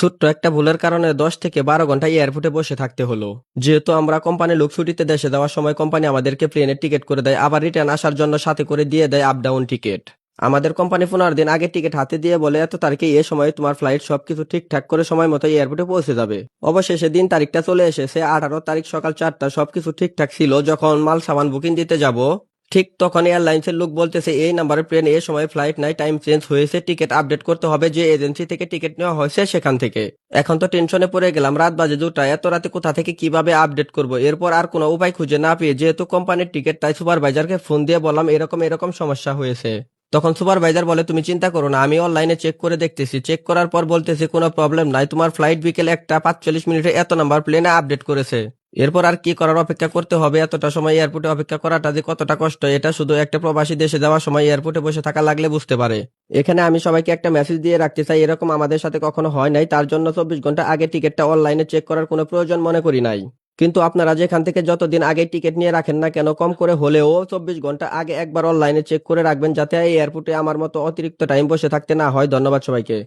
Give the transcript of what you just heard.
ছোট্ট একটা ভুলের কারণে 10 থেকে 12 ঘন্টা এয়ারপোর্টে বসে থাকতে হলো। যেহেতু আমরা কোম্পানির লোক ছুটিতে দেশে যাওয়ার সময় কোম্পানি আমাদেরকে প্লেনের টিকিট করে দেয়, আবার রিটার্ন আসার জন্য সাথে করে দিয়ে দেয় আপ ডাউন টিকিট। আমাদের কোম্পানি 15 দিন আগে টিকিট হাতে দিয়ে বলে এত তারিখে এ সময় তোমার ফ্লাইট সবকিছু ঠিকঠাক করে সময় মতো এয়ারপোর্টে পৌঁছে যাবে। অবশেষে দিন তারিখটা চলে এসেছে, 18 তারিখ সকাল 4টা। সবকিছু ঠিকঠাক ছিল। যখন মাল সামান বুকিং দিতে যাব, ঠিক তখন এয়ারলাইন্সের লোক বলতেছে এই নাম্বারের প্লেন এ সময় ফ্লাইট নাই, টাইম চেঞ্জ হয়েছে, টিকিট আপডেট করতে হবে, যে এজেন্সি থেকে টিকিট নেওয়া হয়েছে সেখান থেকে। এখন তো টেনশনে পড়ে গেলাম, রাত বাজে 2টা, এত রাতে কোথা থেকে কিভাবে আপডেট করব। এরপর আর কোনো উপায় খুঁজে না পেয়ে যেহেতু কোম্পানির টিকিট, তাই সুপারভাইজারকে ফোন দিয়ে বললাম এরকম এরকম সমস্যা হয়েছে। তখন সুপারভাইজার বলে তুমি চিন্তা করো না, আমি অনলাইনে চেক করে দেখতেছি। চেক করার পর বলতেছে কোনো প্রবলেম নাই, তোমার ফ্লাইট বিকেল 1টা 45 মিনিটে এত নাম্বার প্লেনে আপডেট করেছে। এরপর আর কি করার, অপেক্ষা করতে হবে। এতটা সময় এয়ারপোর্টে অপেক্ষা করাটা যে কতটা কষ্ট, এটা শুধু একটা প্রবাসী দেশে যাওয়ার সময় এয়ারপোর্টে বসে থাকা লাগলে বুঝতে পারে। এখানে আমি সবাইকে একটা মেসেজ দিয়ে রাখতে চাই, এরকম আমাদের সাথে কখনো হয় নাই, তার জন্য 24 ঘন্টা আগে টিকিটটা অনলাইনে চেক করার কোনো প্রয়োজন মনে করি নাই। কিন্তু আপনারা যেখান থেকে যতদিন আগে টিকিট নিয়ে রাখেন না কেন, কম করে হলেও 24 ঘন্টা আগে একবার অনলাইনে চেক করে রাখবেন, যাতে এই এয়ারপোর্টে আমার মতো অতিরিক্ত টাইম বসে থাকতে না হয়। ধন্যবাদ সবাইকে।